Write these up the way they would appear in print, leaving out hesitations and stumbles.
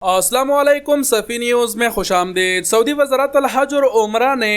अस्सलाम वालेकुम, सफ़ी न्यूज़ में खुशामदीद। सऊदी वज़ारत हज और उम्रा ने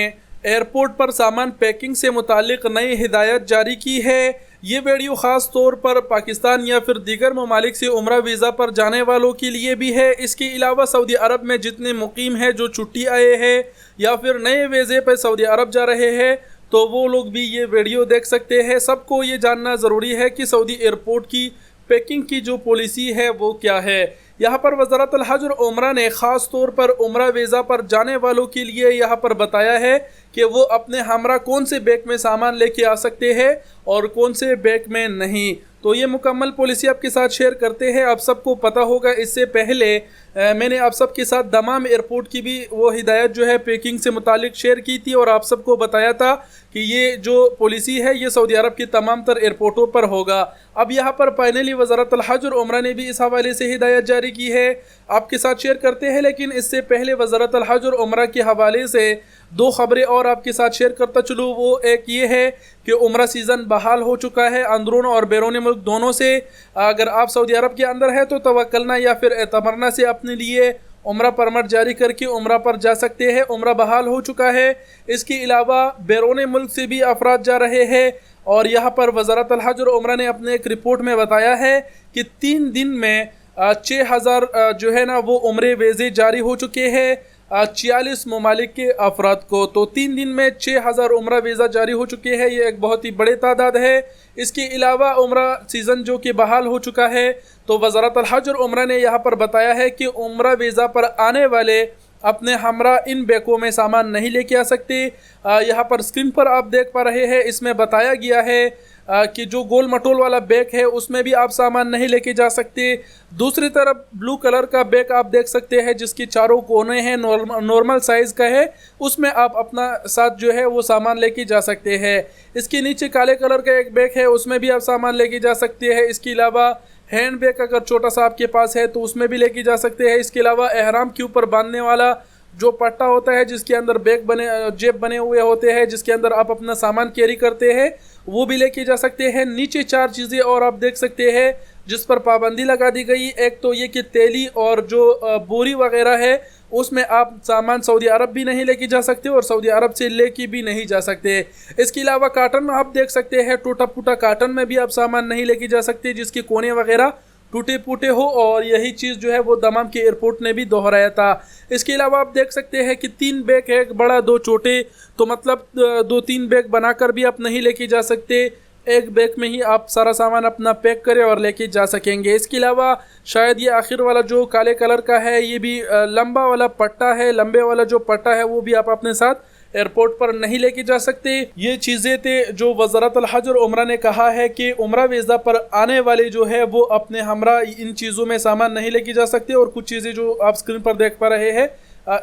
एयरपोर्ट पर सामान पैकिंग से मुतालिक नई हिदायत जारी की है। ये वीडियो ख़ास तौर पर पाकिस्तान या फिर दीगर ममालिक से उम्रा वीज़ा पर जाने वालों के लिए भी है। इसके अलावा सऊदी अरब में जितने मुकीम हैं, जो छुट्टी आए हैं या फिर नए वीज़े पर सऊदी अरब जा रहे हैं, तो वो लोग भी ये वीडियो देख सकते हैं। सबको ये जानना ज़रूरी है कि सऊदी एयरपोर्ट की पैकिंग की जो पॉलिसी है वो क्या है। यहाँ पर वज़ारत हज और उम्रा ने ख़ास तौर पर उम्रा वीज़ा पर जाने वालों के लिए यहाँ पर बताया है कि वो अपने हमरा कौन से बैग में सामान लेके आ सकते हैं और कौन से बैग में नहीं। तो ये मुकम्मल पॉलिसी आपके साथ शेयर करते हैं। आप सबको पता होगा, इससे पहले मैंने आप सबके साथ दमाम एयरपोर्ट की भी वो हिदायत जो है पैकिंग से मुतालिक शेयर की थी और आप सबको बताया था कि ये जो पॉलिसी है ये सऊदी अरब की तमाम तर एयरपोर्टों पर होगा। अब यहाँ पर फाइनली वज़ारत हज और उम्रा ने भी इस हवाले से हिदायत जारी की है, आपके साथ शेयर करते हैं। लेकिन इससे पहले वज़ारत हज और उम्रा के हवाले से दो ख़बरें और आपके साथ शेयर करता चलूँ। वो एक ये है कि उम्रा सीज़न बहाल हो चुका है अंदरून और बैरून मुल्क दोनों से। अगर आप सऊदी अरब के अंदर है तो तवक्कलना या फिर एतमरना से अपने लिए उम्रा परमिट जारी करके उम्रा पर जा सकते हैं। उम्रा बहाल हो चुका है। इसके अलावा बैरून मुल्क से भी अफराद जा रहे हैं और यहाँ पर वज़ारत हज और उम्रा ने अपने एक रिपोर्ट में बताया है कि 3 दिन में 6000 जो है ना वो उम्रे वीज़े जारी हो चुके हैं 46 ममालिक के अफराद को। तो 3 दिन में 6000 उम्रा वीज़ा जारी हो चुके हैं। ये एक बहुत ही बड़े तादाद है। इसके अलावा उम्रा सीज़न जो कि बहाल हो चुका है, तो वज़ारत हज और उम्रा ने यहाँ पर बताया है कि उम्रा वीज़ा पर आने वाले अपने हमरा इन बैगों में सामान नहीं लेके आ सकते। यहाँ पर स्क्रीन पर आप देख पा रहे हैं, इसमें बताया गया है कि जो गोल मटोल वाला बैग है उसमें भी आप सामान नहीं लेके जा सकते। दूसरी तरफ ब्लू कलर का बैग आप देख सकते हैं जिसके चारों कोने हैं, नॉर्मल साइज़ का है, उसमें आप अपना साथ जो है वो सामान लेके जा सकते हैं। इसके नीचे काले कलर का एक बैग है, उसमें भी आप सामान लेके जा सकते हैं। इसके अलावा हैंड बैग अगर छोटा सा आपके पास है तो उसमें भी लेके जा सकते हैं। इसके अलावा एहराम के ऊपर बांधने वाला जो पट्टा होता है जिसके अंदर बैग बने जेब बने हुए होते हैं, जिसके अंदर आप अपना सामान कैरी करते हैं, वो भी लेके जा सकते हैं। नीचे 4 चीज़ें और आप देख सकते हैं जिस पर पाबंदी लगा दी गई। एक तो ये कि तेली और जो बोरी वगैरह है उसमें आप सामान सऊदी अरब भी नहीं लेके जा सकते और सऊदी अरब से लेके भी नहीं जा सकते। इसके अलावा काटन आप देख सकते हैं, टूटा फूटा काटन में भी आप सामान नहीं लेके जा सकते जिसके कोने वगैरह टूटे फूटे हो, और यही चीज़ जो है वो दमाम के एयरपोर्ट ने भी दोहराया था। इसके अलावा आप देख सकते हैं कि 3 बैग है, एक बड़ा 2 छोटे, तो मतलब 2-3 बैग बनाकर भी आप नहीं लेके जा सकते। एक बैग में ही आप सारा सामान अपना पैक करें और लेके जा सकेंगे। इसके अलावा शायद ये आखिर वाला जो काले कलर का है ये भी लंबा वाला पट्टा है, लंबे वाला जो पट्टा है वो भी आप अपने साथ एयरपोर्ट पर नहीं लेके जा सकते। ये चीज़ें थे जो वज़ारत हज और उम्रा ने कहा है कि उम्रा वीज़ा पर आने वाले जो है वो अपने हमरा इन चीज़ों में सामान नहीं लेके जा सकते और कुछ चीज़ें जो आप स्क्रीन पर देख पा रहे हैं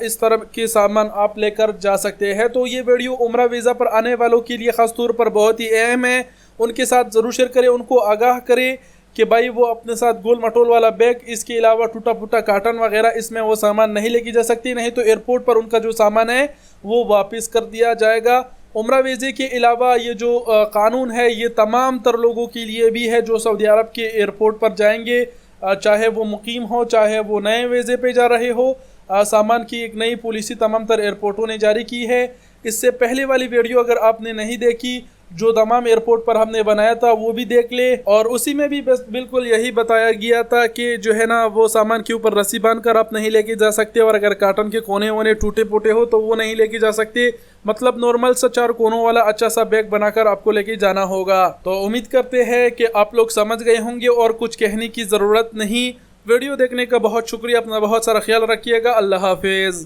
इस तरह के सामान आप लेकर जा सकते हैं। तो ये वीडियो उम्रा वीज़ा पर आने वालों के लिए ख़ास तौर पर बहुत ही अहम है। उनके साथ ज़रूर शेयर करें, उनको आगाह करें कि भाई वो अपने साथ गोल मटोल वाला बैग, इसके अलावा टूटा फूटा काटन वगैरह इसमें वो सामान नहीं लेके जा सकती, नहीं तो एयरपोर्ट पर उनका जो सामान है वो वापस कर दिया जाएगा। उम्रा वीज़े के अलावा ये जो कानून है ये तमाम तर लोगों के लिए भी है जो सऊदी अरब के एयरपोर्ट पर जाएंगे, चाहे वो मुकीम हो चाहे वो नए वीज़े पे जा रहे हो। सामान की एक नई पॉलिसी तमाम तर एयरपोर्टों ने जारी की है। इससे पहले वाली वीडियो अगर आपने नहीं देखी जो दमाम एयरपोर्ट पर हमने बनाया था वो भी देख ले, और उसी में भी बस बिल्कुल यही बताया गया था कि जो है ना वो सामान के ऊपर रस्सी बांधकर आप नहीं लेके जा सकते, और अगर काटन के कोने वोने टूटे फूटे हो तो वो नहीं लेके जा सकते। मतलब नॉर्मल सा 4 कोनों वाला अच्छा सा बैग बनाकर आपको लेके जाना होगा। तो उम्मीद करते हैं कि आप लोग समझ गए होंगे और कुछ कहने की ज़रूरत नहीं। वीडियो देखने का बहुत शुक्रिया, अपना बहुत सारा ख्याल रखिएगा। अल्लाह हाफिज़।